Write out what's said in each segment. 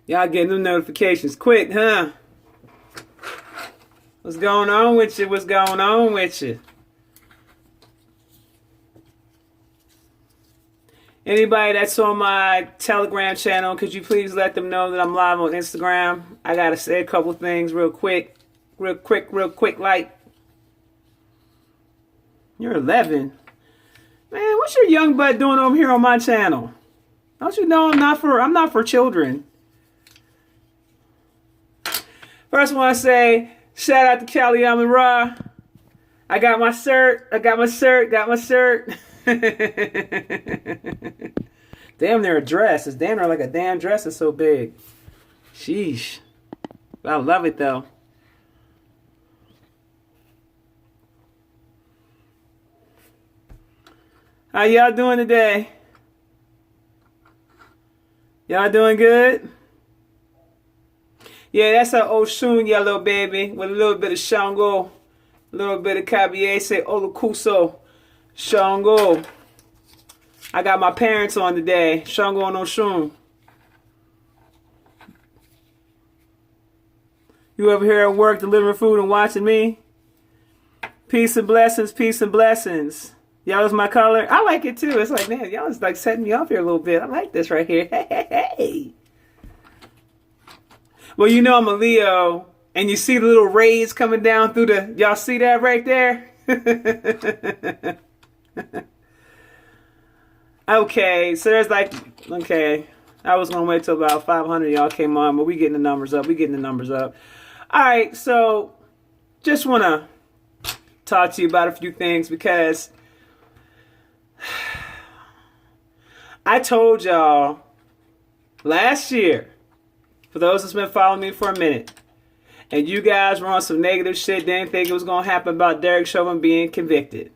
Y'all getting them notifications quick, huh? What's going on with you? What's going on with you? Anybody that's on my Telegram channel, could you please let them know that I'm live on Instagram? I gotta say a couple things real quick. Real quick, like. You're 11. Man, what's your young butt doing over here on my channel? Don't you know I'm not for children. First I want to say, shout out to Kelly Amon Ra. I got my shirt. Damn near a dress. It's damn near like a damn dress. It's so big. Sheesh. I love it though. How y'all doing today? Y'all doing good? Yeah, that's our Oshun yellow baby with a little bit of Shango, a little bit of Kabiese, Olukuso, Shango. I got my parents on today, Shango and Oshun. You over here at work delivering food and watching me? Peace and blessings, peace and blessings. Y'all is my color. I like it too. It's like, man, y'all is like setting me off here a little bit. I like this right here. Hey. Well, you know I'm a Leo, and you see the little rays coming down through the, y'all see that right there? Okay, so there's like, okay, I was going to wait till about 500 y'all came on, but we getting the numbers up. All right, so just want to talk to you about a few things because I told y'all last year, for those that's been following me for a minute, and you guys were on some negative shit, didn't think it was going to happen about Derek Chauvin being convicted.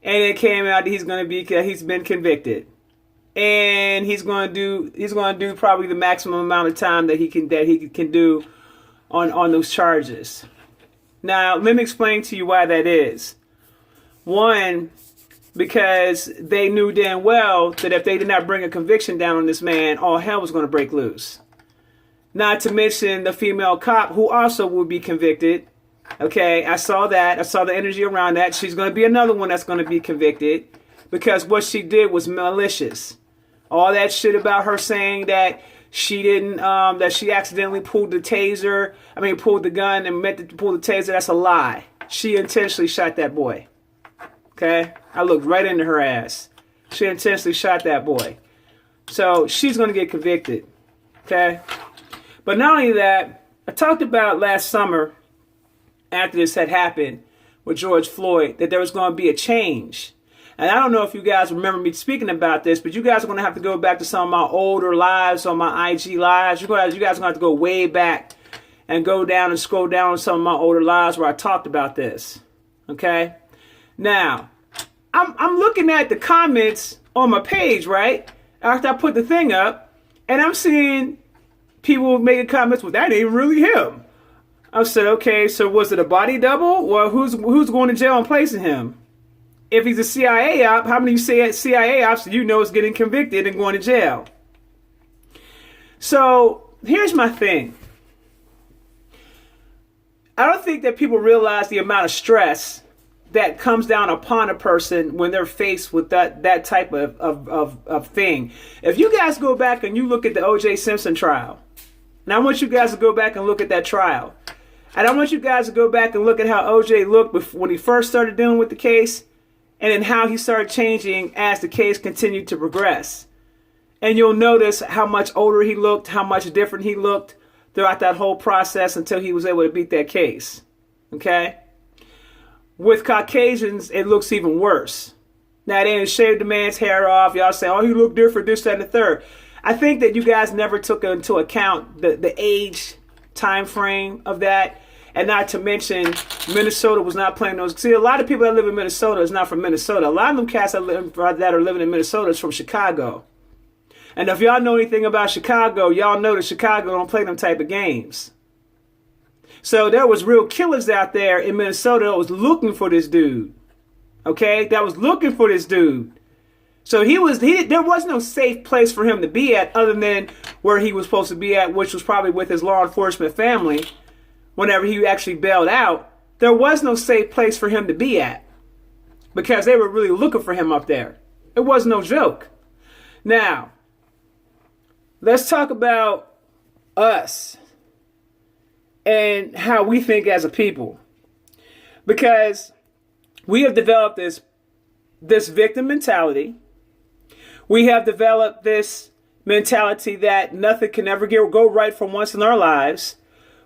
And it came out that he's been convicted. And he's going to do probably the maximum amount of time that he can do on those charges. Now, let me explain to you why that is. One, because they knew damn well that if they did not bring a conviction down on this man, all hell was going to break loose. Not to mention the female cop who also would be convicted. Okay, I saw that. I saw the energy around that. She's going to be another one that's going to be convicted because what she did was malicious. All that shit about her saying that she didn't, that she accidentally pulled the gun and meant to pull the taser, that's a lie. She intentionally shot that boy. Okay? I looked right into her ass. She intentionally shot that boy. So she's going to get convicted. Okay? But not only that, I talked about last summer, after this had happened with George Floyd, that there was going to be a change. And I don't know if you guys remember me speaking about this, but you guys are going to have to go back to some of my older lives on my IG lives. You guys are going to have to go way back and go down and scroll down on some of my older lives where I talked about this. Okay? Now, I'm looking at the comments on my page, right? After I put the thing up, and I'm seeing people making comments, well, that ain't really him. I said, okay, so was it a body double? Well, who's going to jail and placing him? If he's a CIA op, how many CIA ops do you know is getting convicted and going to jail? So here's my thing. I don't think that people realize the amount of stress that comes down upon a person when they're faced with that type of thing. If you guys go back and you look at the O.J. Simpson trial, and I want you guys to go back and look at that trial. And I want you guys to go back and look at how O.J. looked when he first started dealing with the case, and then how he started changing as the case continued to progress. And you'll notice how much older he looked, how much different he looked throughout that whole process until he was able to beat that case. Okay? With Caucasians, it looks even worse. Now, they didn't shave the man's hair off. Y'all say, oh, he looked different, this, that, and the third. I think that you guys never took into account the age time frame of that. And not to mention, Minnesota was not playing those. See, a lot of people that live in Minnesota is not from Minnesota. A lot of them cats that are living in Minnesota is from Chicago. And if y'all know anything about Chicago, y'all know that Chicago don't play them type of games. So there was real killers out there in Minnesota that was looking for this dude. Okay, that was looking for this dude. So there was no safe place for him to be at other than where he was supposed to be at, which was probably with his law enforcement family. Whenever he actually bailed out, there was no safe place for him to be at because they were really looking for him up there. It was no joke. Now, let's talk about us and how we think as a people, because we have developed this victim mentality. We have developed this mentality that nothing can ever go right for once in our lives.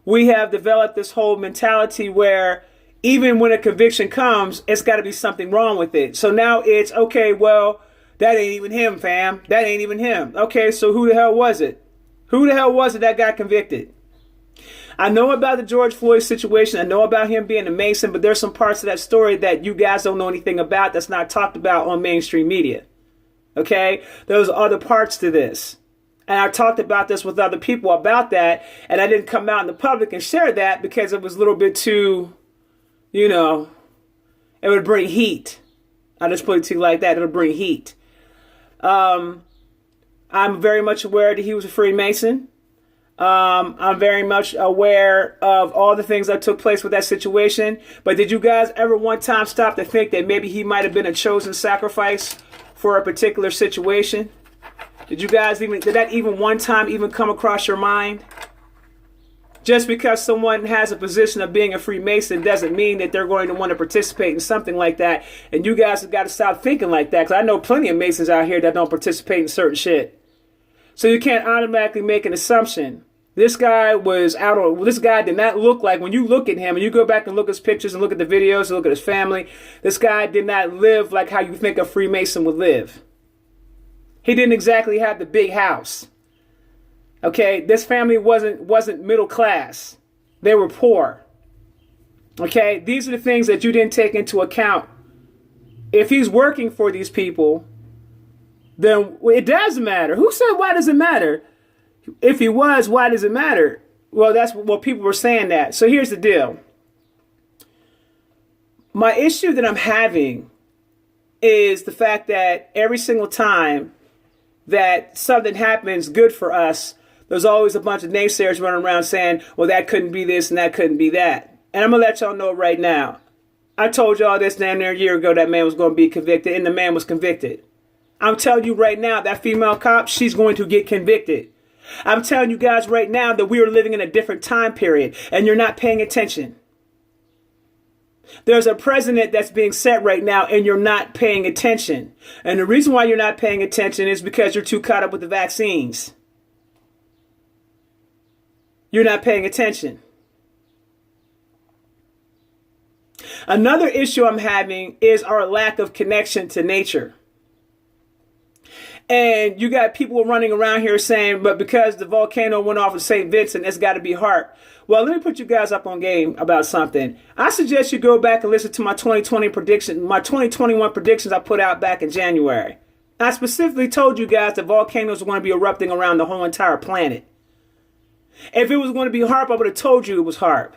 We have developed this whole mentality where even when a conviction comes, it's got to be something wrong with it. So now it's, okay, well, that ain't even him, fam. That ain't even him. Okay, so who the hell was it? Who the hell was it that got convicted? I know about the George Floyd situation. I know about him being a Mason, but there's some parts of that story that you guys don't know anything about that's not talked about on mainstream media. Okay? There's other parts to this. And I talked about this with other people about that, and I didn't come out in the public and share that because it was a little bit too, it would bring heat. I'll just put it to you like that. It'll bring heat. I'm very much aware that he was a Freemason. I'm very much aware of all the things that took place with that situation. But did you guys ever one time stop to think that maybe he might have been a chosen sacrifice for a particular situation? Did that even one time even come across your mind? Just because someone has a position of being a Freemason doesn't mean that they're going to want to participate in something like that. And you guys have got to stop thinking like that, because I know plenty of Masons out here that don't participate in certain shit. So you can't automatically make an assumption. This guy did not look like, when you look at him and you go back and look at his pictures and look at the videos and look at his family, this guy did not live like how you think a Freemason would live. He didn't exactly have the big house. Okay, this family wasn't middle class. They were poor. Okay, these are the things that you didn't take into account. If he's working for these people, then it does matter. Who said why does it matter? If he was, why does it matter? Well, that's what people were saying that. So here's the deal. My issue that I'm having is the fact that every single time that something happens good for us, there's always a bunch of naysayers running around saying, well, that couldn't be this and that couldn't be that. And I'm going to let y'all know right now. I told y'all this damn near a year ago that man was going to be convicted, and the man was convicted. I'm telling you right now, that female cop, she's going to get convicted. I'm telling you guys right now that we are living in a different time period, and you're not paying attention. There's a president that's being set right now, and you're not paying attention. And the reason why you're not paying attention is because you're too caught up with the vaccines. You're not paying attention. Another issue I'm having is our lack of connection to nature. And you got people running around here saying, but because the volcano went off of St. Vincent, it's got to be HAARP. Well, let me put you guys up on game about something. I suggest you go back and listen to my 2021 predictions I put out back in January. I specifically told you guys that volcanoes were going to be erupting around the whole entire planet. If it was going to be HAARP, I would have told you it was HAARP.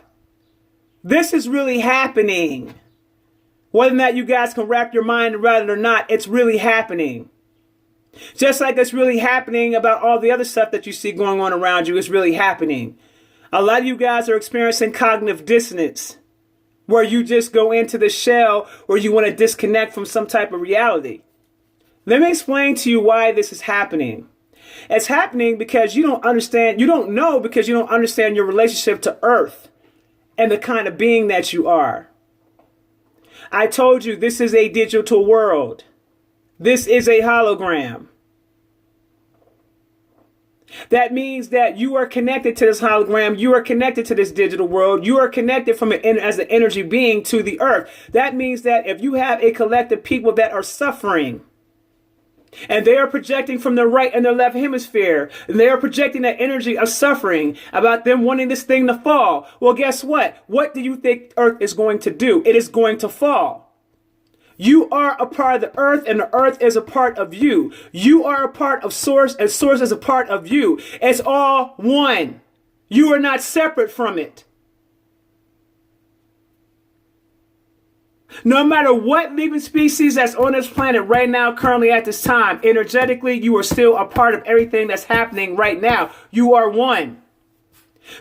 This is really happening. Whether or not you guys can wrap your mind around it or not, it's really happening. Just like it's really happening about all the other stuff that you see going on around you, it's really happening. A lot of you guys are experiencing cognitive dissonance, where you just go into the shell where you want to disconnect from some type of reality. Let me explain to you why this is happening. It's happening because you don't understand your relationship to Earth and the kind of being that you are. I told you this is a digital world. This is a hologram. That means that you are connected to this hologram. You are connected to this digital world. You are connected as an energy being to the Earth. That means that if you have a collective people that are suffering, and they are projecting from their right and their left hemisphere, and they are projecting that energy of suffering about them wanting this thing to fall. Well, guess what? What do you think Earth is going to do? It is going to fall. You are a part of the Earth, and the Earth is a part of you. You are a part of Source, and Source is a part of you. It's all one. You are not separate from it. No matter what living species that's on this planet right now, currently at this time, energetically, you are still a part of everything that's happening right now. You are one.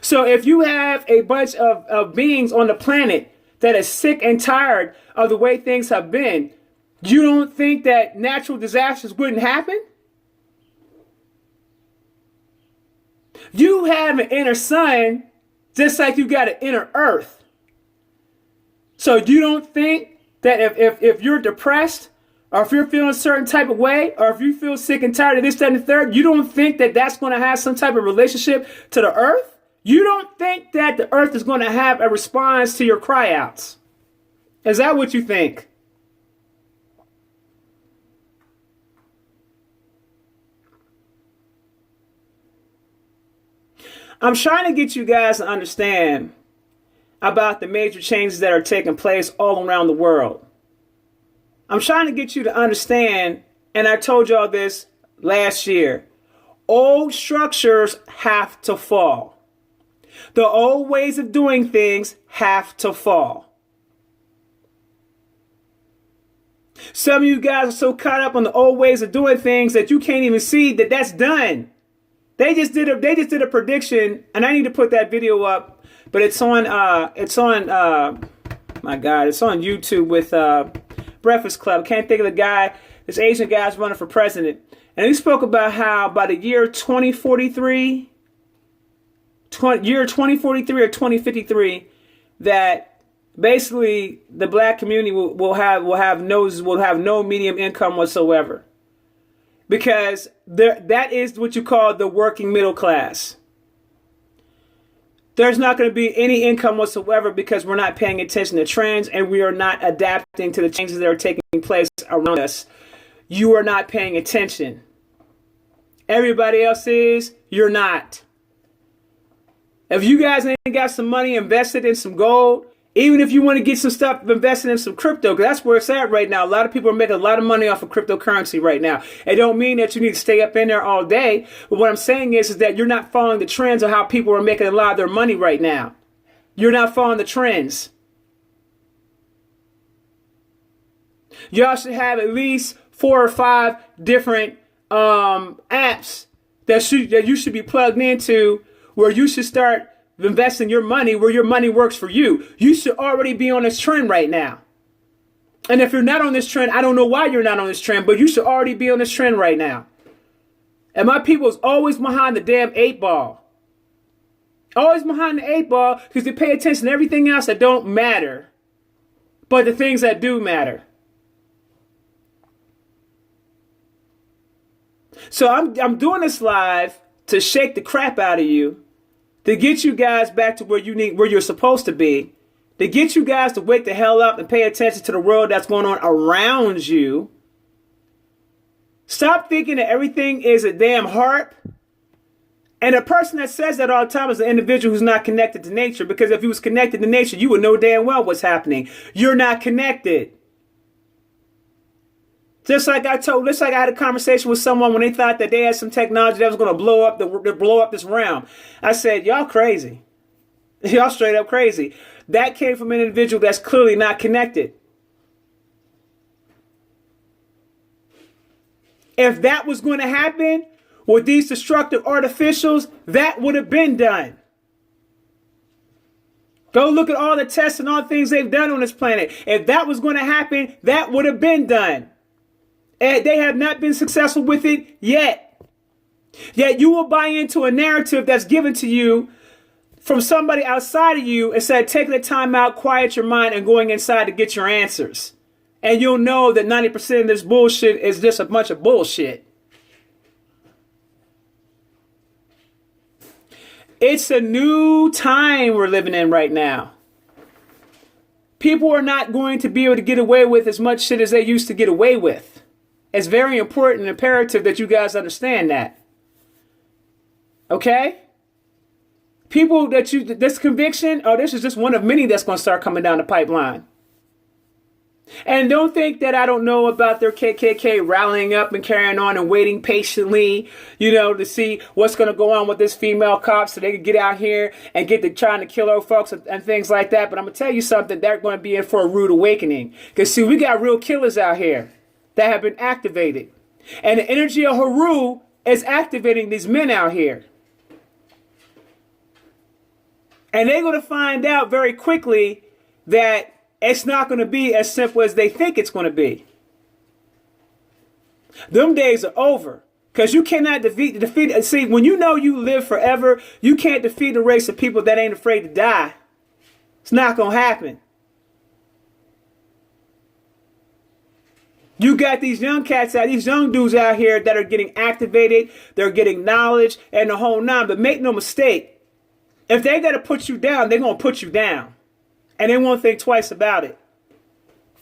So if you have a bunch of beings on the planet that is sick and tired of the way things have been, you don't think that natural disasters wouldn't happen? You have an inner sun just like you got an inner earth. So you don't think that if you're depressed, or if you're feeling a certain type of way, or if you feel sick and tired of this, that, and the third, you don't think that that's going to have some type of relationship to the earth? You don't think that the earth is going to have a response to your cry outs? Is that what you think? I'm trying to get you guys to understand about the major changes that are taking place all around the world. I'm trying to get you to understand, and I told y'all this last year, old structures have to fall. The old ways of doing things have to fall. Some of you guys are so caught up on the old ways of doing things that you can't even see that that's done. They just did a prediction, and I need to put that video up, but it's on YouTube with Breakfast Club. Can't think of the guy. This Asian guy's running for president, and he spoke about how by the year 2043. Year 2043 or 2053, that basically the black community will have no medium income whatsoever, because that is what you call the working middle class. There's not going to be any income whatsoever because we're not paying attention to trends and we are not adapting to the changes that are taking place around us. You are not paying attention. Everybody else is. You're not. If you guys ain't got some money invested in some gold, even if you want to get some stuff invested in some crypto, because that's where it's at right now. A lot of people are making a lot of money off of cryptocurrency right now. It don't mean that you need to stay up in there all day. But what I'm saying is that you're not following the trends of how people are making a lot of their money right now. You're not following the trends. Y'all should have at least 4 or 5 different apps that you should be plugged into, where you should start investing your money where your money works for you. You should already be on this trend right now. And if you're not on this trend, I don't know why you're not on this trend, but you should already be on this trend right now. And my people is always behind the damn 8 ball. Always behind the 8 ball because they pay attention to everything else that don't matter, but the things that do matter. So I'm doing this live to shake the crap out of you, to get you guys back to where you're supposed to be, to get you guys to wake the hell up and pay attention to the world that's going on around you. Stop thinking that everything is a damn harp. And a person that says that all the time is an individual who's not connected to nature, because if he was connected to nature, you would know damn well what's happening. You're not connected. Just like I had a conversation with someone when they thought that they had some technology that was going to blow up this realm. I said, y'all crazy. Y'all straight up crazy. That came from an individual that's clearly not connected. If that was going to happen with these destructive artificials, that would have been done. Go look at all the tests and all the things they've done on this planet. If that was going to happen, that would have been done. And they have not been successful with it yet. Yet you will buy into a narrative that's given to you from somebody outside of you instead of taking the time out, quiet your mind, and going inside to get your answers. And you'll know that 90% of this bullshit is just a bunch of bullshit. It's a new time we're living in right now. People are not going to be able to get away with as much shit as they used to get away with. It's very important and imperative that you guys understand that. Okay? People this conviction, this is just one of many that's going to start coming down the pipeline. And don't think that I don't know about their KKK rallying up and carrying on and waiting patiently, to see what's going to go on with this female cop so they can get out here and get to trying to kill our folks and things like that. But I'm going to tell you something, they're going to be in for a rude awakening. Because, see, we got real killers out here that have been activated. And the energy of Haru is activating these men out here. And they're going to find out very quickly that it's not going to be as simple as they think it's going to be. Them days are over. Because you cannot defeat. See, when you know you live forever, you can't defeat a race of people that ain't afraid to die. It's not going to happen. You got these young cats out, these young dudes out here that are getting activated. They're getting knowledge and the whole nine. But make no mistake, if they got to put you down, they're going to put you down. And they won't think twice about it.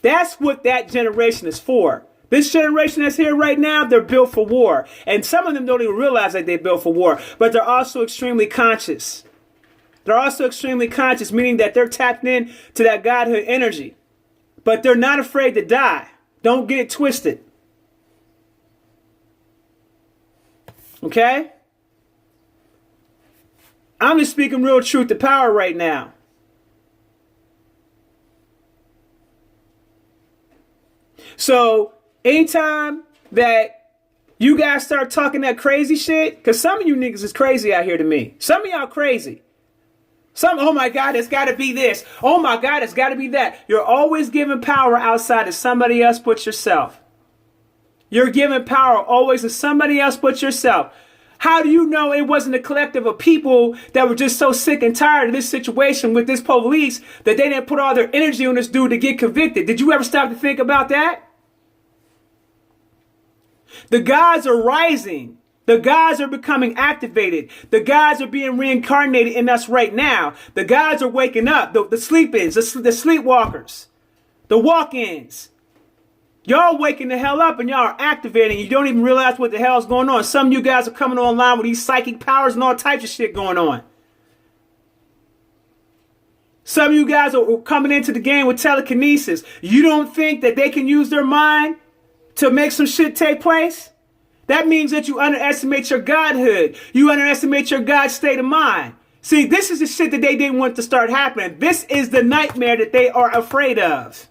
That's what that generation is for. This generation that's here right now, they're built for war. And some of them don't even realize that they're built for war. But they're also extremely conscious. They're also extremely conscious, meaning that they're tapped in to that godhood energy. But they're not afraid to die. Don't get it twisted. Okay? I'm just speaking real truth to power right now. So anytime that you guys start talking that crazy shit, because some of you niggas is crazy out here to me. Some of y'all crazy. Oh my God, it's got to be this. Oh my God, it's got to be that. You're always giving power outside to somebody else but yourself. You're giving power always to somebody else but yourself. How do you know it wasn't a collective of people that were just so sick and tired of this situation with this police that they didn't put all their energy on this dude to get convicted? Did you ever stop to think about that? The gods are rising. The gods are becoming activated. The gods are being reincarnated in us right now. The gods are waking up. The sleep-ins, the sleepwalkers, the walk-ins. Y'all waking the hell up and y'all are activating. You don't even realize what the hell is going on. Some of you guys are coming online with these psychic powers and all types of shit going on. Some of you guys are coming into the game with telekinesis. You don't think that they can use their mind to make some shit take place? That means that you underestimate your godhood. You underestimate your God state of mind. See, this is the shit that they didn't want to start happening. This is the nightmare that they are afraid of.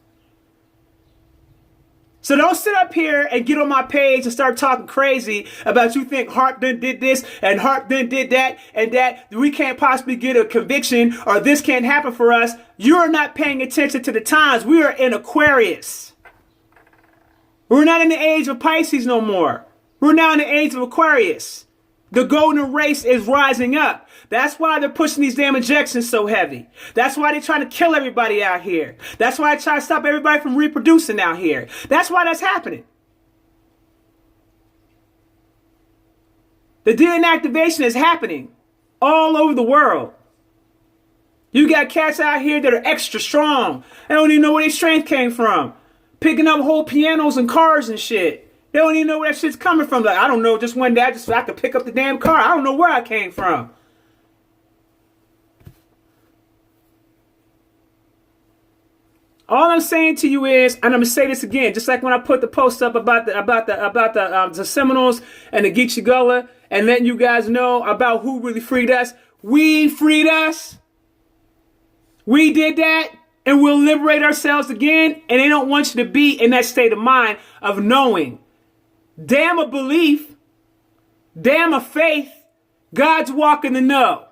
So don't sit up here and get on my page and start talking crazy about you think Harp done did this and Harp done did that and that we can't possibly get a conviction or this can't happen for us. You're not paying attention to the times. We are in Aquarius. We're not in the age of Pisces no more. We're now in the age of Aquarius. The golden race is rising up. That's why they're pushing these damn injections so heavy. That's why they're trying to kill everybody out here. That's why they try to stop everybody from reproducing out here. That's why that's happening. The DNA activation is happening all over the world. You got cats out here that are extra strong. They don't even know where their strength came from. Picking up whole pianos and cars and shit. They don't even know where that shit's coming from. Like, I don't know, just one day I could pick up the damn car. I don't know where I came from. All I'm saying to you is, and I'm gonna say this again, just like when I put the post up about the Seminoles and the Geechee Gullah, and letting you guys know about who really freed us. We freed us. We did that, and we'll liberate ourselves again. And they don't want you to be in that state of mind of knowing. Damn a belief, damn a faith, God's walking the know.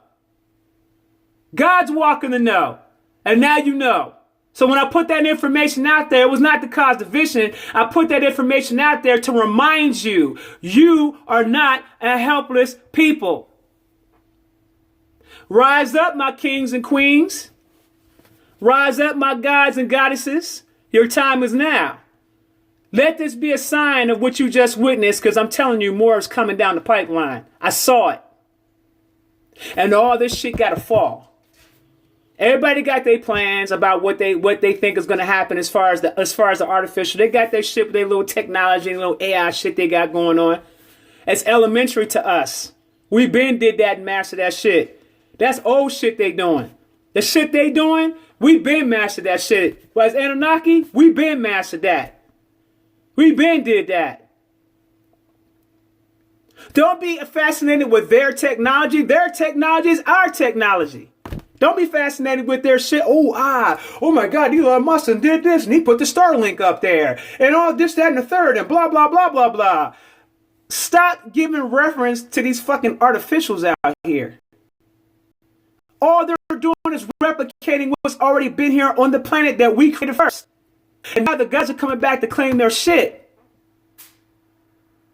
God's walking the know. And now you know. So when I put that information out there, it was not to cause division. I put that information out there to remind you, you are not a helpless people. Rise up, my kings and queens. Rise up, my gods and goddesses. Your time is now. Let this be a sign of what you just witnessed, because I'm telling you, more is coming down the pipeline. I saw it. And all this shit got to fall. Everybody got their plans about what they think is going to happen as far as the artificial. They got their shit with their little technology and little AI shit they got going on. It's elementary to us. We been did that and mastered that shit. That's old shit they doing. The shit they doing We been mastered that shit. Well, as Anunnaki, we been mastered that. We been did that. Don't be fascinated with their technology. Their technology is our technology. Don't be fascinated with their shit. Oh my God, Elon Musk did this and he put the Starlink up there and all this, that, and the third and blah, blah, blah, blah, blah. Stop giving reference to these fucking artificials out here. All they're doing is replicating what's already been here on the planet that we created first. And now the guys are coming back to claim their shit.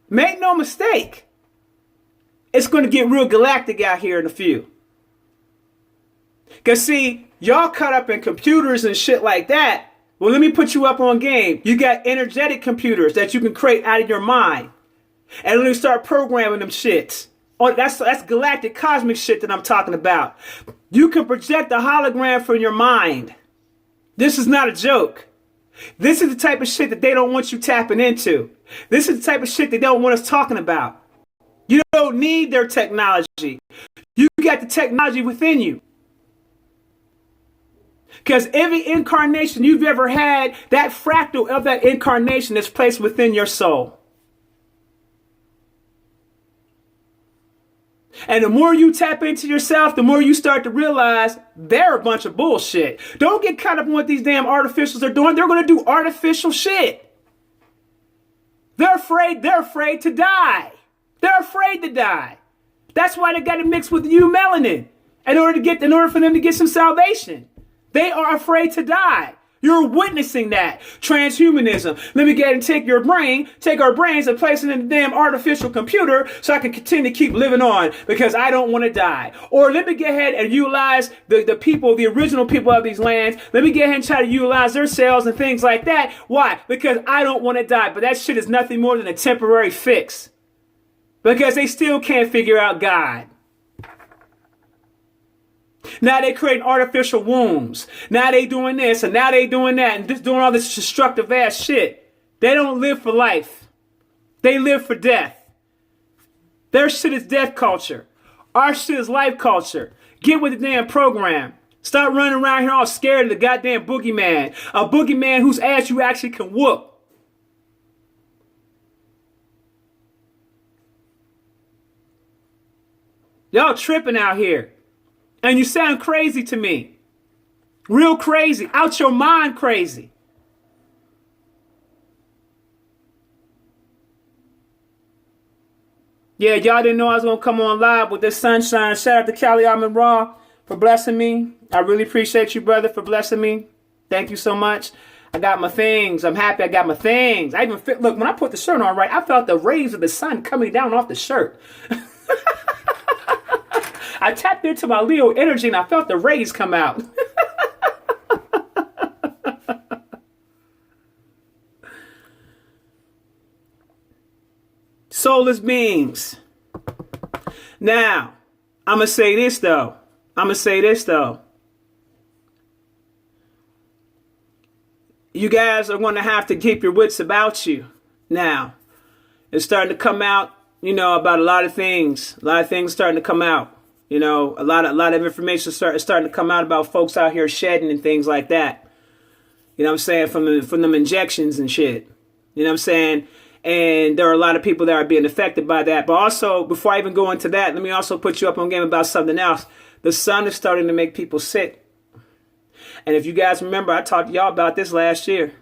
Make no mistake. It's going to get real galactic out here in a few. Because see, y'all caught up in computers and shit like that. Well, let me put you up on game. You got energetic computers that you can create out of your mind. And let me start programming them shits. Oh, that's galactic cosmic shit that I'm talking about. You can project a hologram from your mind. This is not a joke. This is the type of shit that they don't want you tapping into. This is the type of shit they don't want us talking about. You don't need their technology. You got the technology within you. Because every incarnation you've ever had, that fractal of that incarnation is placed within your soul. And the more you tap into yourself, the more you start to realize they're a bunch of bullshit. Don't get caught up in what these damn artificials are doing. They're going to do artificial shit. They're afraid to die. They're afraid to die. That's why they got to mix with you melanin in order for them to get some salvation. They are afraid to die. You're witnessing that. Transhumanism. Let me get and take our brains and place it in the damn artificial computer so I can continue to keep living on because I don't want to die. Or let me get ahead and utilize the people, the original people of these lands. Let me get ahead and try to utilize their cells and things like that. Why? Because I don't want to die. But that shit is nothing more than a temporary fix. Because they still can't figure out God. Now they creating artificial wombs. Now they doing this and now they doing that and just doing all this destructive ass shit. They don't live for life. They live for death. Their shit is death culture. Our shit is life culture. Get with the damn program. Stop running around here all scared of the goddamn boogeyman. A boogeyman whose ass you actually can whoop. Y'all tripping out here. And you sound crazy to me. Real crazy. Out your mind crazy. Yeah, y'all didn't know I was going to come on live with this sunshine. Shout out to Cali Almond Raw for blessing me. I really appreciate you, brother, for blessing me. Thank you so much. I got my things. I'm happy I got my things. I even look, when I put the shirt on right, I felt the rays of the sun coming down off the shirt. I tapped into my Leo energy and I felt the rays come out. Soulless beings. Now, I'm going to say this though. You guys are going to have to keep your wits about you. Now, it's starting to come out, about a lot of things. A lot of things starting to come out. A lot of information starting to come out about folks out here shedding and things like that. You know what I'm saying? From them injections and shit. You know what I'm saying? And there are a lot of people that are being affected by that. But also, before I even go into that, let me also put you up on game about something else. The sun is starting to make people sick. And if you guys remember, I talked to y'all about this last year.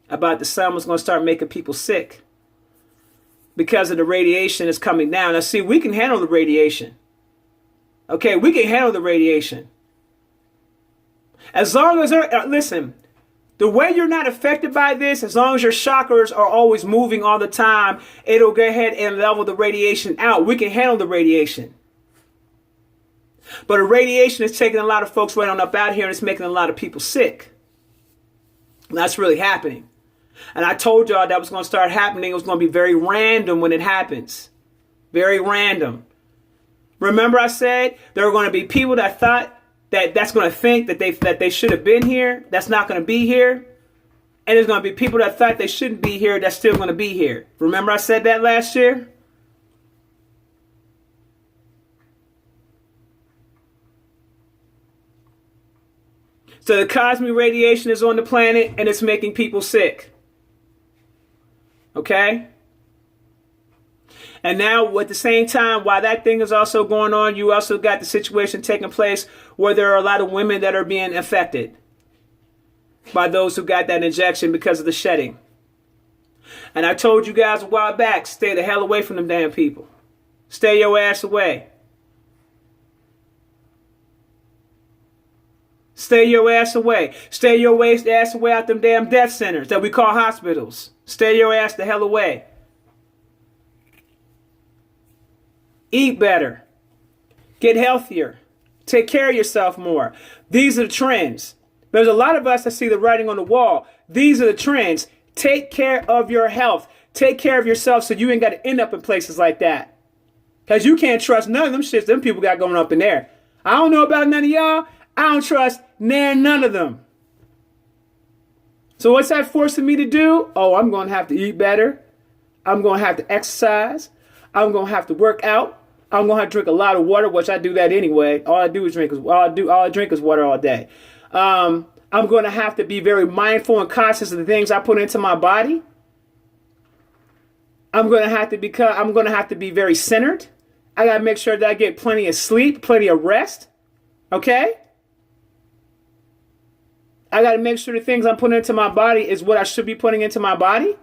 About the sun was going to start making people sick. Because of the radiation that's coming down. Now see, we can handle the radiation. Okay, we can handle the radiation. As long as, listen, the way you're not affected by this, as long as your chakras are always moving all the time, it'll go ahead and level the radiation out. We can handle the radiation. But the radiation is taking a lot of folks right on up out here and it's making a lot of people sick. And that's really happening. And I told y'all that was going to start happening. It was going to be very random when it happens. Very random. Remember I said there are going to be people that thought that's going to think that they should have been here. That's not going to be here. And there's going to be people that thought they shouldn't be here. That's still going to be here. Remember I said that last year? So the cosmic radiation is on the planet and it's making people sick. Okay? And now at the same time, while that thing is also going on, you also got the situation taking place where there are a lot of women that are being affected by those who got that injection because of the shedding. And I told you guys a while back, stay the hell away from them damn people. Stay your ass away. Stay your ass away. Stay your ass away out them damn death centers that we call hospitals. Stay your ass the hell away. Eat better. Get healthier. Take care of yourself more. These are the trends. There's a lot of us that see the writing on the wall. These are the trends. Take care of your health. Take care of yourself so you ain't got to end up in places like that. Because you can't trust none of them shits them people got going up in there. I don't know about none of y'all. I don't trust none of them. So what's that forcing me to do? Oh, I'm going to have to eat better. I'm going to have to exercise. I'm going to have to work out. I'm going to have to drink a lot of water, which I do that anyway. All I drink is water all day. I'm going to have to be very mindful and conscious of the things I put into my body. I'm going to have to be very centered. I got to make sure that I get plenty of sleep, plenty of rest. Okay? I got to make sure the things I'm putting into my body is what I should be putting into my body.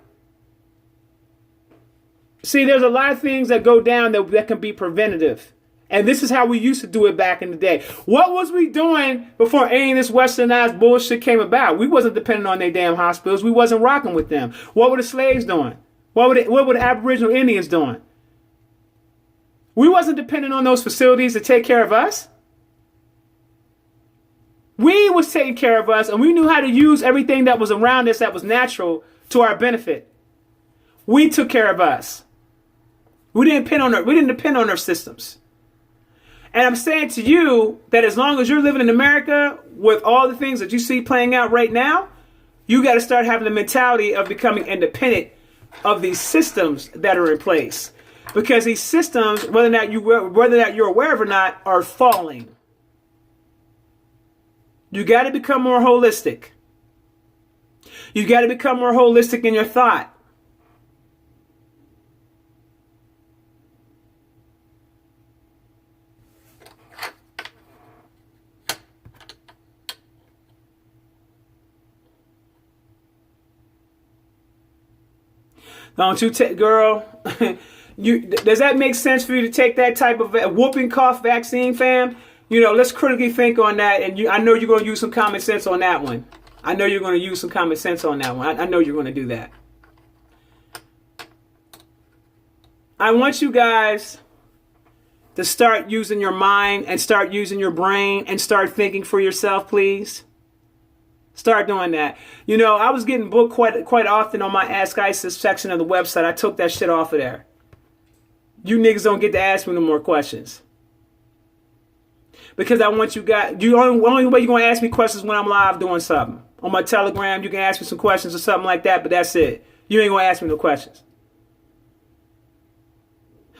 See, there's a lot of things that go down that can be preventative. And this is how we used to do it back in the day. What was we doing before any of this westernized bullshit came about? We wasn't depending on their damn hospitals. We wasn't rocking with them. What were the slaves doing? What were the Aboriginal Indians doing? We wasn't dependent on those facilities to take care of us. We was taking care of us, and we knew how to use everything that was around us that was natural to our benefit. We took care of us. We didn't depend on our systems. And I'm saying to you that as long as you're living in America with all the things that you see playing out right now, you got to start having the mentality of becoming independent of these systems that are in place. Because these systems, whether or not you're aware of or not, are falling. You got to become more holistic. You got to become more holistic in your thought. Don't you take, girl? Does that make sense for you to take that type of whooping cough vaccine, fam? You know, let's critically think on that. And I know you're going to use some common sense on that one. I know you're going to use some common sense on that one. I know you're going to do that. I want you guys to start using your mind and start using your brain and start thinking for yourself, please. Start doing that. You know, I was getting booked quite often on my Ask ISIS section of the website. I took that shit off of there. You niggas don't get to ask me no more questions. Because I want you guys, only way you're going to ask me questions when I'm live doing something. On my Telegram, you can ask me some questions or something like that, but that's it. You ain't going to ask me no questions.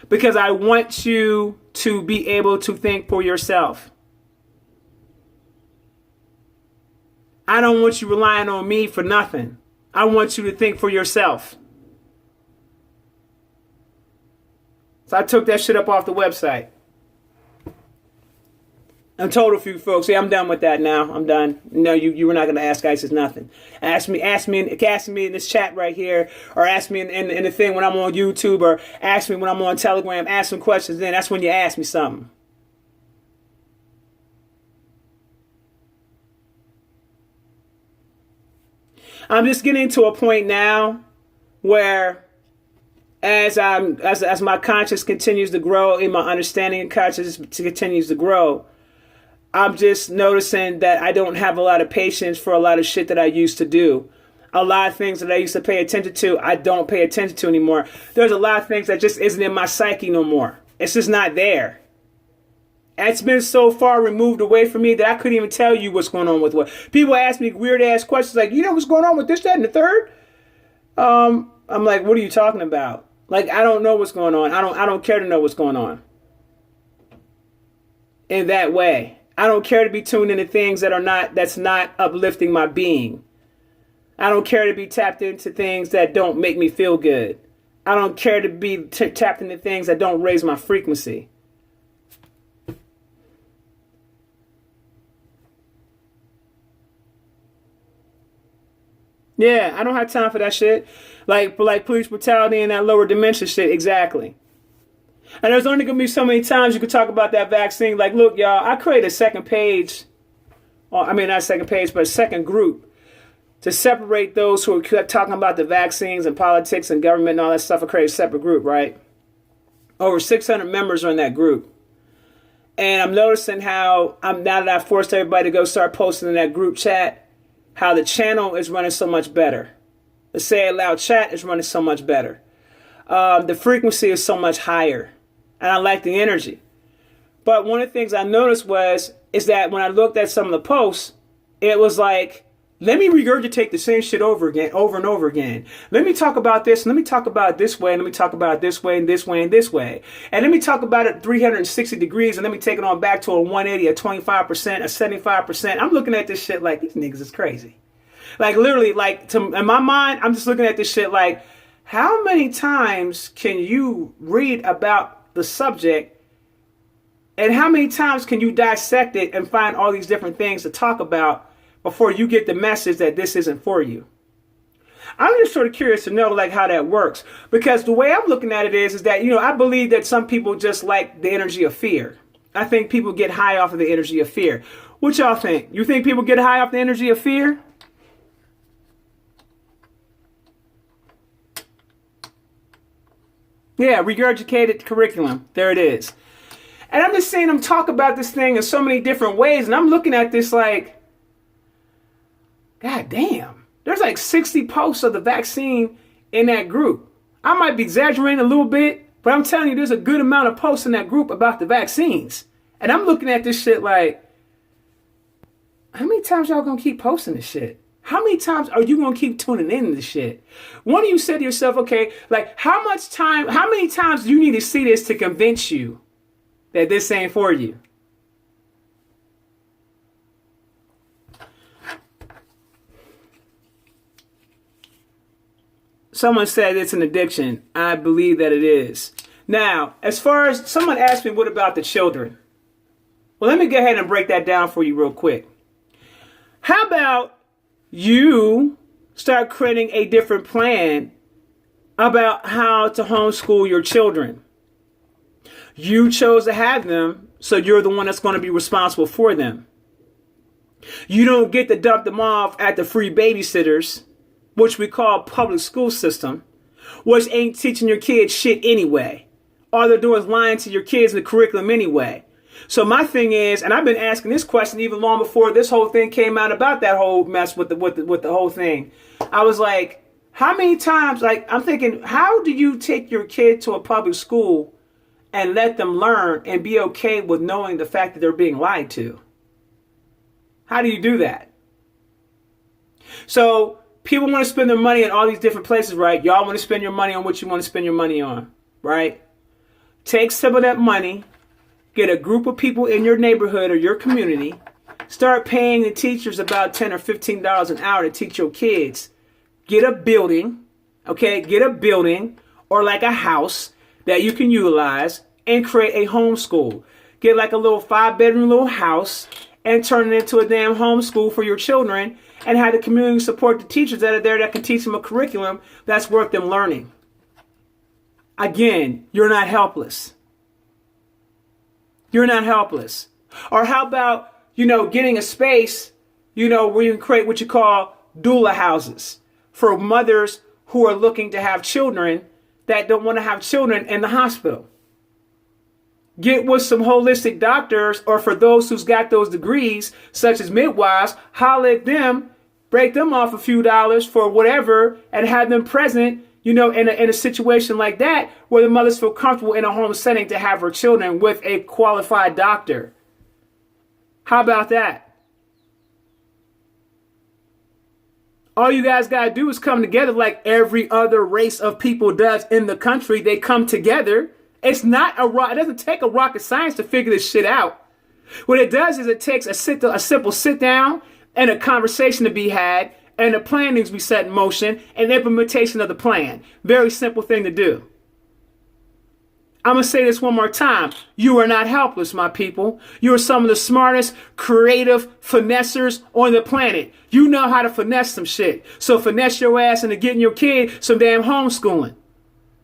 Because I want you to be able to think for yourself. I don't want you relying on me for nothing. I want you to think for yourself. So I took that shit up off the website. I told a few folks, yeah, I'm done with that now. I'm done. No, you were not going to ask ISIS nothing. Ask me in this chat right here, or ask me in the thing when I'm on YouTube, or ask me when I'm on Telegram. Ask some questions then. That's when you ask me something. I'm just getting to a point now where as my conscience continues to grow, and my understanding of consciousness continues to grow, I'm just noticing that I don't have a lot of patience for a lot of shit that I used to do. A lot of things that I used to pay attention to, I don't pay attention to anymore. There's a lot of things that just isn't in my psyche no more. It's just not there. It's been so far removed away from me that I couldn't even tell you what's going on with what. People ask me weird ass questions like, you know what's going on with this, that, and the third? I'm like, what are you talking about? Like, I don't know what's going on. I don't care to know what's going on. In that way. I don't care to be tuned into things that's not uplifting my being. I don't care to be tapped into things that don't make me feel good. I don't care to be tapped into things that don't raise my frequency. Yeah, I don't have time for that shit. Like police brutality and that lower dimension shit. Exactly. And there's only going to be so many times you could talk about that vaccine. Like, look, y'all, I created a second page. I mean, not second page, but a second group to separate those who are talking about the vaccines and politics and government and all that stuff. I created a separate group, right? Over 600 members are in that group. And I'm noticing how, now that I've forced everybody to go start posting in that group chat, how the channel is running so much better. The Say It Loud chat is running so much better. The frequency is so much higher. And I like the energy. But one of the things I noticed is that when I looked at some of the posts, it was like, let me regurgitate the same shit over and over again. Let me talk about this, and let me talk about it this way, and let me talk about it this way, and this way, and this way. And let me talk about it 360 degrees, and let me take it on back to a 180, a 25%, a 75%. I'm looking at this shit like, these niggas is crazy. Like, literally, like, in my mind, I'm just looking at this shit like, how many times can you read about the subject, and how many times can you dissect it and find all these different things to talk about before you get the message that this isn't for you? I'm just sort of curious to know, like, how that works. Because the way I'm looking at it is that, I believe that some people just like the energy of fear. I think people get high off of the energy of fear. What y'all think? You think people get high off the energy of fear? Yeah, regurgitated curriculum. There it is. And I'm just seeing them talk about this thing in so many different ways. And I'm looking at this like, God damn, there's like 60 posts of the vaccine in that group. I might be exaggerating a little bit, but I'm telling you, there's a good amount of posts in that group about the vaccines. And I'm looking at this shit like, how many times y'all gonna keep posting this shit? How many times are you gonna keep tuning in to this shit? One of you said to yourself, okay, like how many times do you need to see this to convince you that this ain't for you? Someone said it's an addiction. I believe that it is. Now, as far as someone asked me, what about the children? Well, let me go ahead and break that down for you real quick. How about you start creating a different plan about how to homeschool your children? You chose to have them, so you're the one that's going to be responsible for them. You don't get to dump them off at the free babysitters, which we call public school system, which ain't teaching your kids shit anyway. All they're doing is lying to your kids in the curriculum anyway. So my thing is, and I've been asking this question even long before this whole thing came out about that whole mess with the whole thing. I was like, how many times, like, I'm thinking, how do you take your kid to a public school and let them learn and be okay with knowing the fact that they're being lied to? How do you do that? So people want to spend their money in all these different places, right? Y'all want to spend your money on what you want to spend your money on, right? Take some of that money, get a group of people in your neighborhood or your community, start paying the teachers about $10 or $15 an hour to teach your kids. Get a building, okay? Get a building or like a house that you can utilize and create a homeschool. Get like a little 5-bedroom little house and turn it into a damn homeschool for your children and have the community support the teachers that are there that can teach them a curriculum that's worth them learning. Again, you're not helpless. You're not helpless. Or how about, getting a space, where you can create what you call doula houses for mothers who are looking to have children that don't want to have children in the hospital. Get with some holistic doctors, or for those who's got those degrees, such as midwives, holler at them, break them off a few dollars for whatever, and have them present, in a situation like that, where the mothers feel comfortable in a home setting to have her children with a qualified doctor. How about that? All you guys got to do is come together like every other race of people does in the country. They come together. It doesn't take a rocket science to figure this shit out. What it does is it takes a simple sit down and a conversation to be had, and a plan needs to be set in motion, and implementation of the plan. Very simple thing to do. I'm going to say this one more time. You are not helpless, my people. You are some of the smartest, creative finessers on the planet. You know how to finesse some shit. So finesse your ass into getting your kid some damn homeschooling.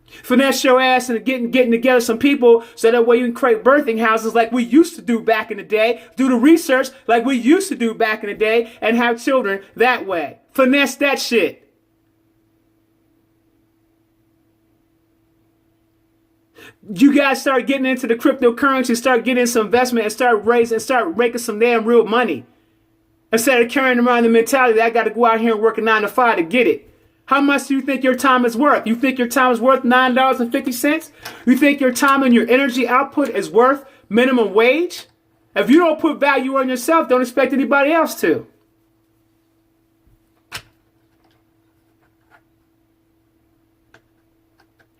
Finesse your ass into getting together some people so that way you can create birthing houses like we used to do back in the day. Do the research like we used to do back in the day and have children that way. Finesse that shit. You guys start getting into the cryptocurrency, start getting some investment, and start making some damn real money. Instead of carrying around the mentality that I got to go out here and work a 9 to 5 to get it. How much do you think your time is worth? You think your time is worth $9.50? You think your time and your energy output is worth minimum wage? If you don't put value on yourself, don't expect anybody else to.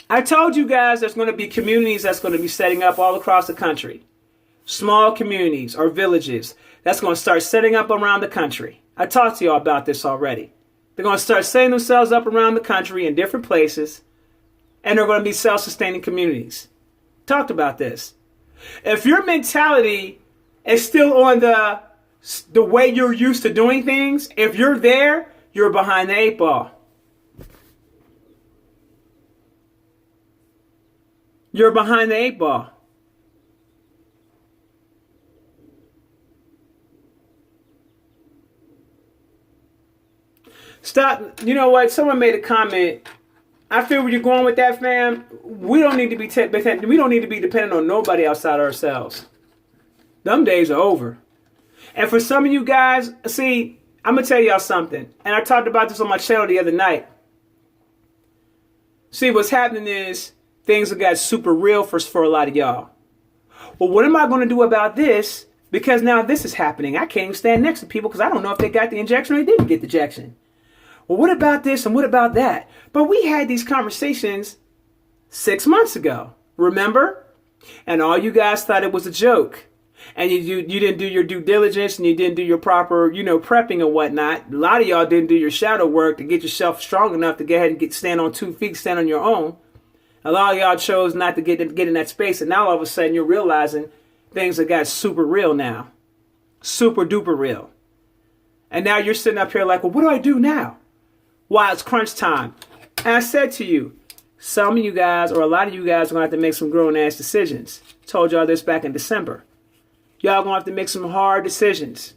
I told you guys there's going to be communities that's going to be setting up all across the country. Small communities or villages that's going to start setting up around the country. I talked to y'all about this already. They're going to start setting themselves up around the country in different places, and they're going to be self-sustaining communities. Talked about this. If your mentality is still on the way you're used to doing things, if you're there, you're behind the 8 ball. You're behind the 8 ball. Stop. You know what? Someone made a comment. I feel where you're going with that, fam. We don't need to be dependent on nobody outside ourselves. Them days are over. And for some of you guys, see, I'm gonna tell y'all something. And I talked about this on my channel the other night. See, what's happening is things have got super real for a lot of y'all. Well, what am I going to do about this? Because now this is happening. I can't even stand next to people because I don't know if they got the injection or they didn't get the injection. Well, what about this and what about that? But we had these conversations 6 months ago. Remember? And all you guys thought it was a joke. And you didn't do your due diligence and you didn't do your proper, prepping and whatnot. A lot of y'all didn't do your shadow work to get yourself strong enough to go ahead and stand on 2 feet, stand on your own. A lot of y'all chose not to get in that space, and now all of a sudden you're realizing things have got super real now. Super duper real. And now you're sitting up here like, well, what do I do now? Why, it's crunch time. And I said to you, some of you guys, or a lot of you guys, are going to have to make some grown-ass decisions. Told y'all this back in December. Y'all going to have to make some hard decisions.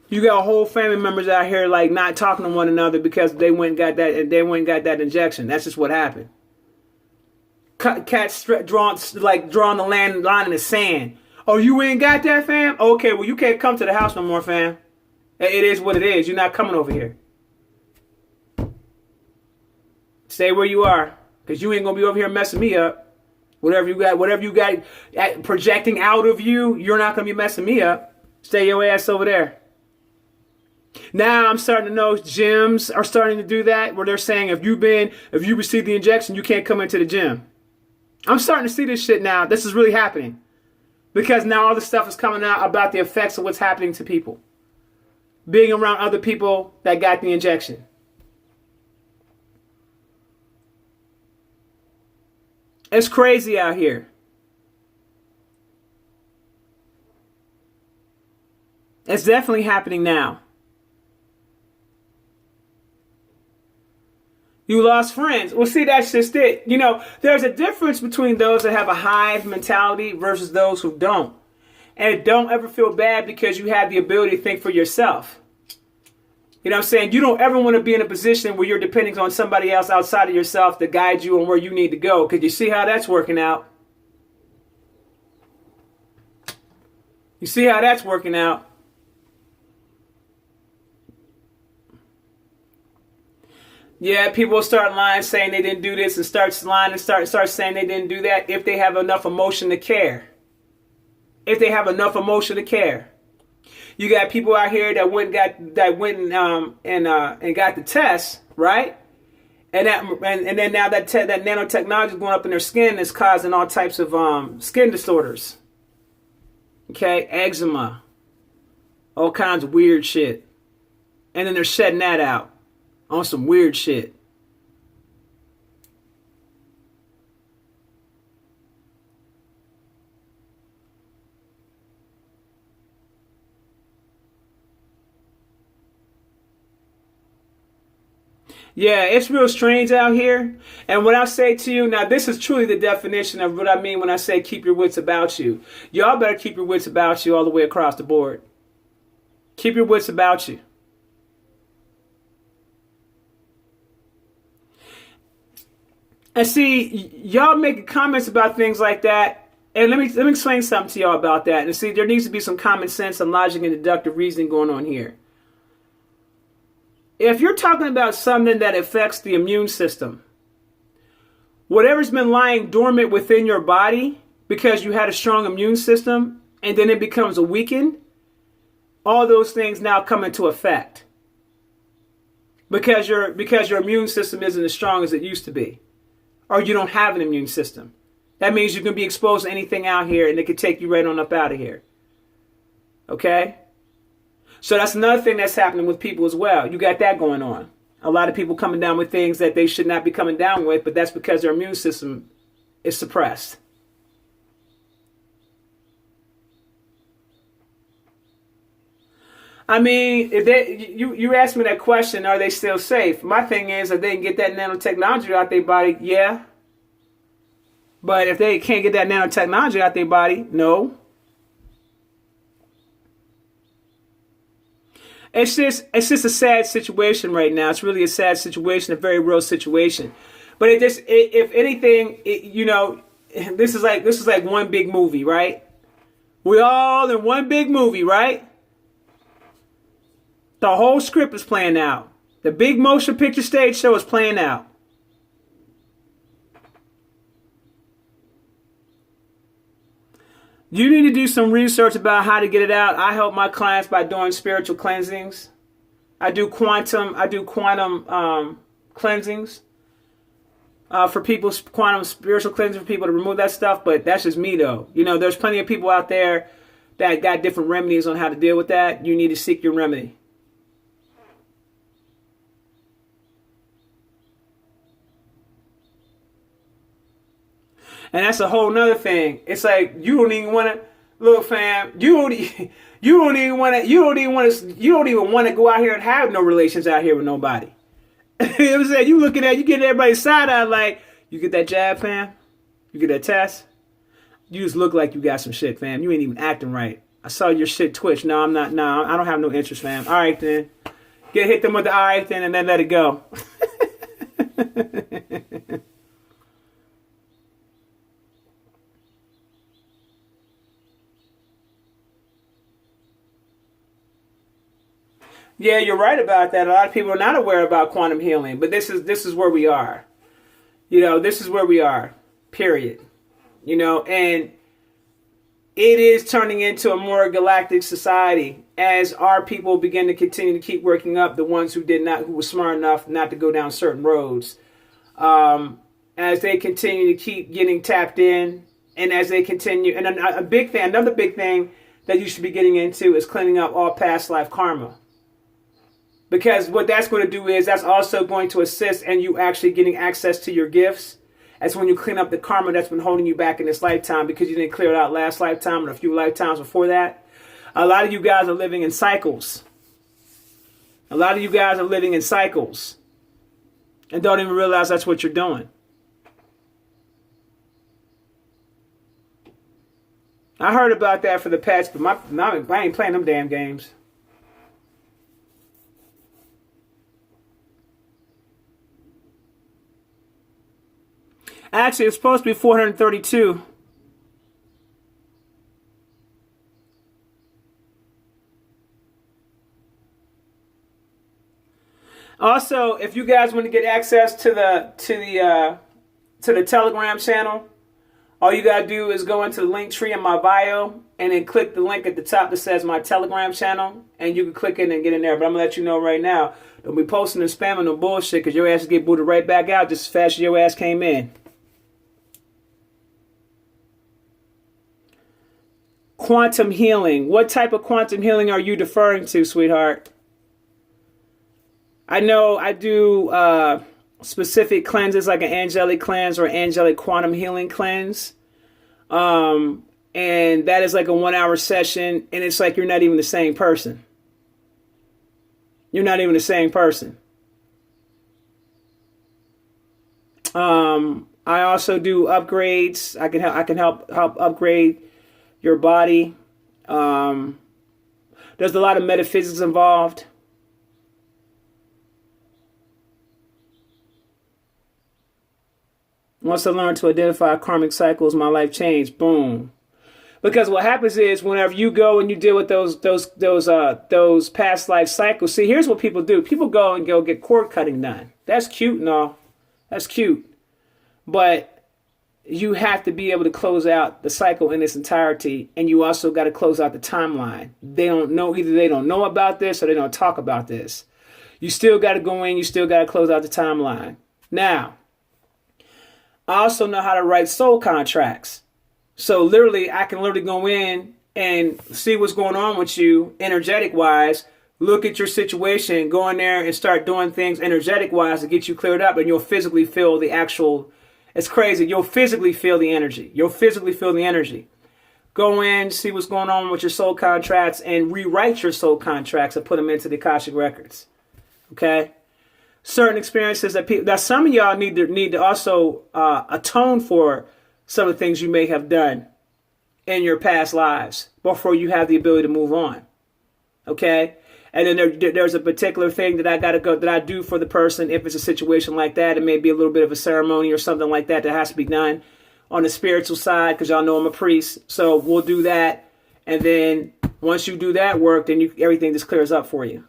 You got whole family members out here like not talking to one another because they went and got that injection. That's just what happened. Cats drawing the line in the sand. Oh, you ain't got that, fam? Okay, well, you can't come to the house no more, fam. It is what it is. You're not coming over here. Stay where you are, because you ain't going to be over here messing me up. Whatever you got projecting out of you, you're not going to be messing me up. Stay your ass over there. Now I'm starting to know gyms are starting to do that, where they're saying if you received the injection, you can't come into the gym. I'm starting to see this shit now. This is really happening. Because now all this stuff is coming out about the effects of what's happening to people. Being around other people that got the injection. It's crazy out here. It's definitely happening now. You lost friends. Well, see, that's just it. There's a difference between those that have a hive mentality versus those who don't. And don't ever feel bad because you have the ability to think for yourself. You know what I'm saying? You don't ever want to be in a position where you're depending on somebody else outside of yourself to guide you on where you need to go. Because you see how that's working out. You see how that's working out. Yeah, people start lying, saying they didn't do this, and start lying and start saying they didn't do that if they have enough emotion to care. If they have enough emotion to care. You got people out here that went and got the test, right? And then now that nanotechnology is going up in their skin is causing all types of skin disorders. Okay, eczema, all kinds of weird shit. And then they're shedding that out on some weird shit. Yeah, it's real strange out here. And what I say to you, now this is truly the definition of what I mean when I say keep your wits about you. Y'all better keep your wits about you all the way across the board. Keep your wits about you. And see, y'all making comments about things like that. And let me explain something to y'all about that. And see, there needs to be some common sense, some logic and deductive reasoning going on here. If you're talking about something that affects the immune system, whatever's been lying dormant within your body because you had a strong immune system and then it becomes a weakened, all those things now come into effect because your immune system isn't as strong as it used to be, or you don't have an immune system. That means you can be exposed to anything out here and it could take you right on up out of here. Okay? So that's another thing that's happening with people as well. You got that going on. A lot of people coming down with things that they should not be coming down with, but that's because their immune system is suppressed. I mean, you asked me that question, are they still safe? My thing is, if they can get that nanotechnology out their body, yeah. But if they can't get that nanotechnology out their body, no. It's just a sad situation right now. It's really a sad situation, a very real situation. But if anything, this is like one big movie, right? We all in one big movie, right? The whole script is playing out. The big motion picture stage show is playing out. You need to do some research about how to get it out. I help my clients by doing spiritual cleansings. I do quantum cleansings for people, quantum spiritual cleansing for people to remove that stuff. But that's just me, though. There's plenty of people out there that got different remedies on how to deal with that. You need to seek your remedy. And that's a whole nother thing. It's like you don't even want to look, fam. You don't even want to go out here and have no relations out here with nobody. You know what I'm saying? You looking at, you getting everybody's side eye like, you get that jab, fam? You get that test? You just look like you got some shit, fam. You ain't even acting right. I saw your shit twitch. No, I'm not. No, I don't have no interest, fam. All right, then. Hit them with the all right, then, and then let it go. Yeah, you're right about that. A lot of people are not aware about quantum healing, but this is where we are. This is where we are. Period. And it is turning into a more galactic society as our people begin to continue to keep working up the ones who were smart enough not to go down certain roads. As they continue to keep getting tapped in, and as they continue, and another big thing that you should be getting into is cleaning up all past life karma. Because what that's going to do is that's also going to assist in you actually getting access to your gifts. That's when you clean up the karma that's been holding you back in this lifetime because you didn't clear it out last lifetime and a few lifetimes before that. A lot of you guys are living in cycles. And don't even realize that's what you're doing. I heard about that for the past, but I ain't playing them damn games. Actually, it's supposed to be 432. Also, if you guys want to get access to the Telegram channel, all you gotta do is go into the link tree in my bio and then click the link at the top that says my Telegram channel, and you can click in and get in there. But I'm gonna let you know right now, don't be posting and spamming no bullshit, because your ass will get booted right back out just as fast as your ass came in. Quantum healing. What type of quantum healing are you deferring to, sweetheart? I know I do specific cleanses like an angelic cleanse or angelic quantum healing cleanse. And that is like a 1 hour session. And it's like you're not even the same person. You're not even the same person. I also do upgrades. I can help upgrade your body. There's a lot of metaphysics involved. Once I learned to identify karmic cycles, my life changed. Boom. Because what happens is whenever you go and you deal with those past life cycles, see, here's what people do. People go and get cord cutting done. That's cute and all. That's cute. But you have to be able to close out the cycle in its entirety, and you also got to close out the timeline. They don't know, either they don't know about this or they don't talk about this. You still got to go in, you still got to close out the timeline. Now, I also know how to write soul contracts. So literally, I can literally go in and see what's going on with you energetic wise, look at your situation, go in there and start doing things energetic wise to get you cleared up, and you'll physically feel the actual, it's crazy. You'll physically feel the energy. You'll physically feel the energy. Go in, see what's going on with your soul contracts, and rewrite your soul contracts and put them into the Akashic records. Okay? Certain experiences that some of y'all need to also atone for some of the things you may have done in your past lives before you have the ability to move on. Okay? And then there's a particular thing that I do for the person. If it's a situation like that, it may be a little bit of a ceremony or something like that has to be done on the spiritual side, because y'all know I'm a priest. So we'll do that. And then once you do that work, then everything just clears up for you.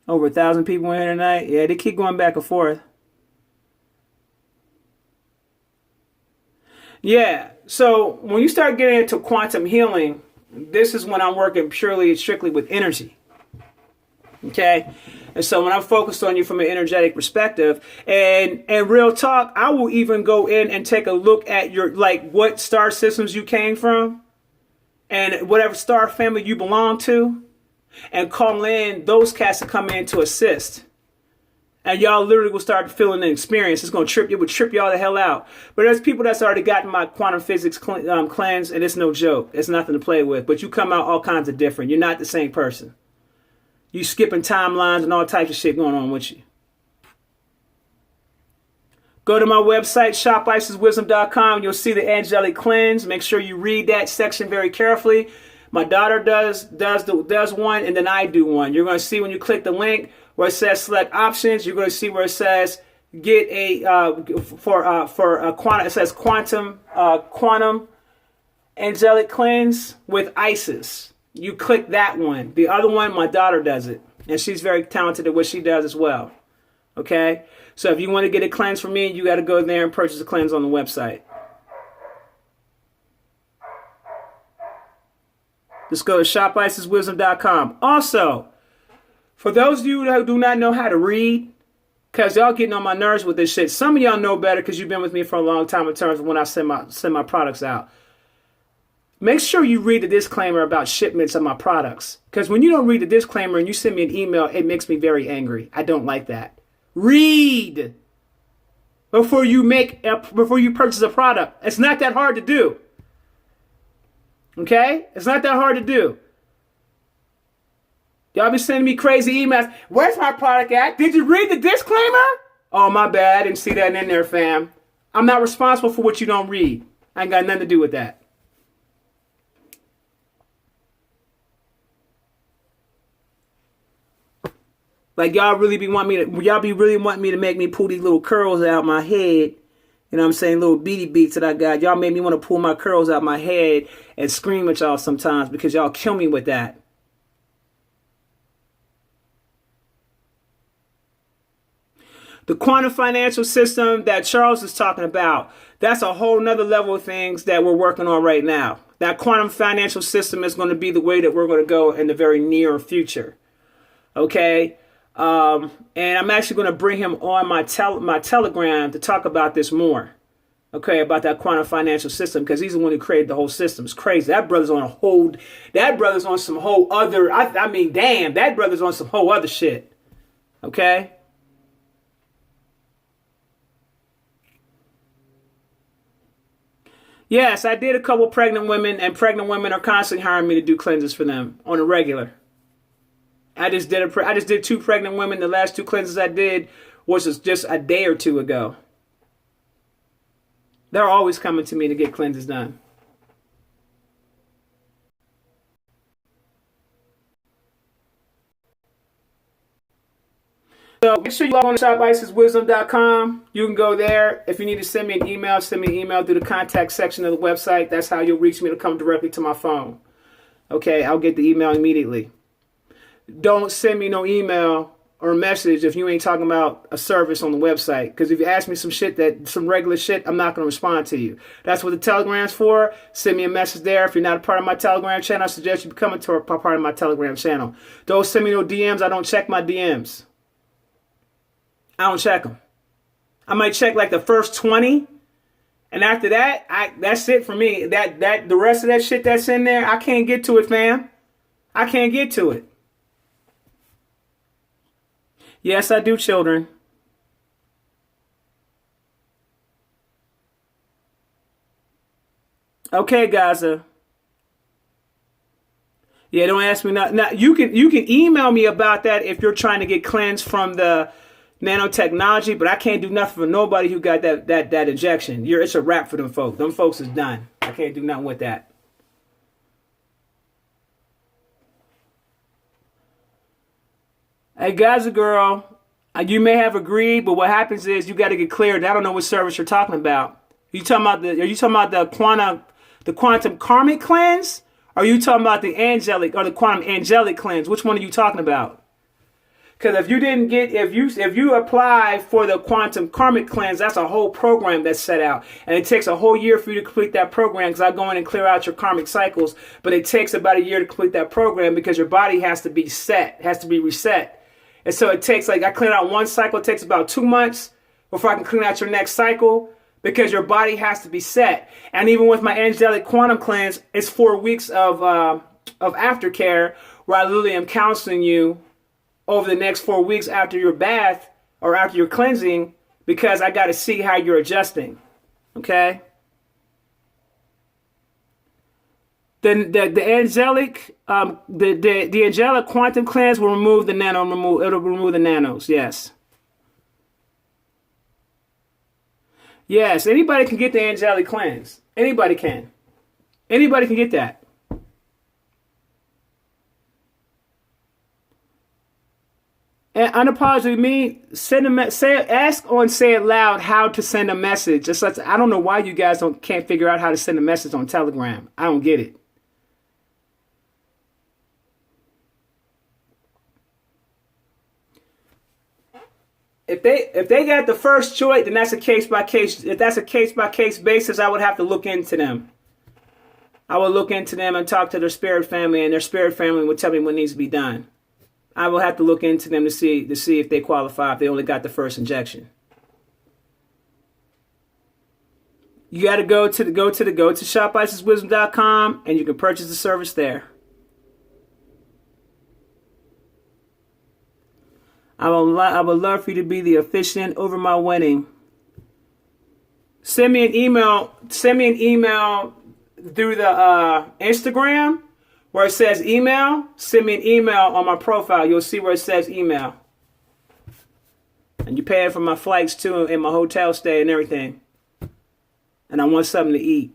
Over 1,000 people in here tonight. Yeah, they keep going back and forth. Yeah. So when you start getting into quantum healing, this is when I'm working purely and strictly with energy. Okay? And so when I'm focused on you from an energetic perspective, and real talk, I will even go in and take a look at your, like, what star systems you came from and whatever star family you belong to, and call in those cats to come in to assist. And y'all literally will start feeling the experience. It's going to trip you, would trip y'all the hell out. But there's people that's already gotten my quantum physics cleanse, and it's no joke. It's nothing to play with. But you come out all kinds of different. You're not the same person. You skipping timelines and all types of shit going on with you. Go to my website, shopisiswisdom.com. You'll see the angelic cleanse. Make sure you read that section very carefully. My daughter does one, and then I do one. You're going to see when you click the link where it says select options. You're going to see where it says get a quantum. It says quantum angelic cleanse with ISIS. You click that one. The other one, my daughter does it, and she's very talented at what she does as well. Okay, so if you want to get a cleanse from me, you got to go there and purchase a cleanse on the website. Just go to shopisiswisdom.com. Also, for those of you who do not know how to read, because y'all getting on my nerves with this shit. Some of y'all know better because you've been with me for a long time in terms of when I send my products out. Make sure you read the disclaimer about shipments of my products. Because when you don't read the disclaimer and you send me an email, it makes me very angry. I don't like that. Read before you purchase a product. It's not that hard to do. Okay? It's not that hard to do. Y'all be sending me crazy emails. Where's my product at? Did you read the disclaimer? Oh, my bad. I didn't see that in there, fam. I'm not responsible for what you don't read. I ain't got nothing to do with that. Like, y'all really be really wanting me to make me pull these little curls out my head. You know what I'm saying? Little beady beats that I got. Y'all made me want to pull my curls out my head and scream at y'all sometimes because y'all kill me with that. The quantum financial system that Charles is talking about, that's a whole nother level of things that we're working on right now. That quantum financial system is going to be the way that we're going to go in the very near future. Okay? And I'm actually going to bring him on my Telegram to talk about this more. Okay, about that quantum financial system, because he's the one who created the whole system. It's crazy. That brother's on some whole other, I mean, damn, that brother's on some whole other shit. Okay? Yes, I did a couple pregnant women, and pregnant women are constantly hiring me to do cleanses for them on a regular. I just did 2 pregnant women. The last 2 cleanses I did was just a day or 2 ago. They're always coming to me to get cleanses done. So make sure you log on to shopisiswisdom.com. You can go there. If you need to send me an email, send me an email through the contact section of the website. That's how you'll reach me to come directly to my phone. Okay, I'll get the email immediately. Don't send me no email or message if you ain't talking about a service on the website. Because if you ask me some regular shit, I'm not going to respond to you. That's what the Telegram's for. Send me a message there. If you're not a part of my Telegram channel, I suggest you become a part of my Telegram channel. Don't send me no DMs. I don't check my DMs. I don't check them. I might check like the first 20. And after that, that's it for me. The rest of that shit that's in there, I can't get to it, fam. I can't get to it. Yes, I do, children. Okay, Gaza. Yeah, don't ask me not. Now you can email me about that if you're trying to get cleansed from the nanotechnology, but I can't do nothing for nobody who got that injection. It's a wrap for them folks. Them folks is done. I can't do nothing with that. Hey, Gaza girl, you may have agreed, but what happens is you got to get cleared. I don't know what service you're talking about. Are you talking about the quantum karmic cleanse? Or are you talking about the angelic or the quantum angelic cleanse? Which one are you talking about? Because if you apply for the quantum karmic cleanse, that's a whole program that's set out. And it takes a whole year for you to complete that program, because I go in and clear out your karmic cycles. But it takes about a year to complete that program because your body has to be reset. And so it takes, like, I clean out one cycle, it takes about 2 months before I can clean out your next cycle, because your body has to be set. And even with my angelic quantum cleanse, it's 4 weeks of aftercare, where I literally am counseling you over the next 4 weeks after your bath or after your cleansing, because I got to see how you're adjusting. Okay? Then the angelic the angelic quantum cleanse will remove the it'll remove the nanos. Yes. Yes, anybody can get the angelic cleanse. Anybody can. Anybody can get that. And unapologetically, ask or say it loud how to send a message. Just like, I don't know why you guys can't figure out how to send a message on Telegram. I don't get it. If they got the first choice, then that's a case by case. If that's a case by case basis, I would have to look into them. I would look into them and talk to their spirit family, and their spirit family would tell me what needs to be done. I will have to look into them to see if they qualify, if they only got the first injection. You got to go to shopisiswisdom.com, and you can purchase the service there. I would love for you to be the officiant over my wedding. Send me an email through the Instagram where it says email. Send me an email on my profile. You'll see where it says email. And you're paying for my flights too, and my hotel stay and everything. And I want something to eat.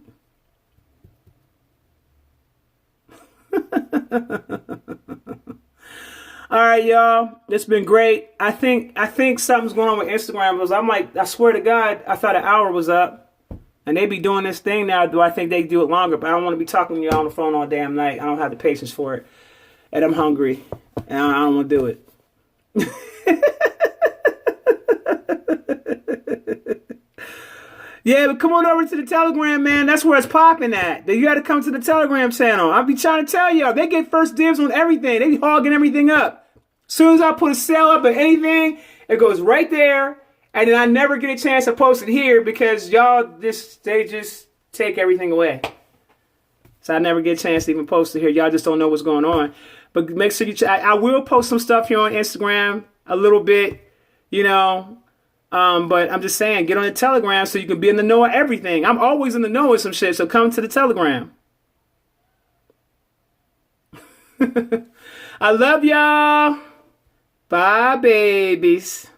All right, y'all. It's been great. I think something's going on with Instagram, because I'm like, I swear to God, I thought an hour was up. And they be doing this thing now. Do I think they do it longer? But I don't want to be talking to y'all on the phone all damn night. I don't have the patience for it. And I'm hungry. And I don't want to do it. Yeah, but come on over to the Telegram, man. That's where it's popping at. You got to come to the Telegram channel. I'll be trying to tell y'all. They get first dibs on everything. They be hogging everything up. As soon as I put a sale up or anything, it goes right there. And then I never get a chance to post it here because y'all they just take everything away. So I never get a chance to even post it here. Y'all just don't know what's going on. But make sure you check. I will post some stuff here on Instagram a little bit, you know. But I'm just saying, get on the Telegram so you can be in the know of everything. I'm always in the know of some shit, so come to the Telegram. I love y'all. Bye, babies.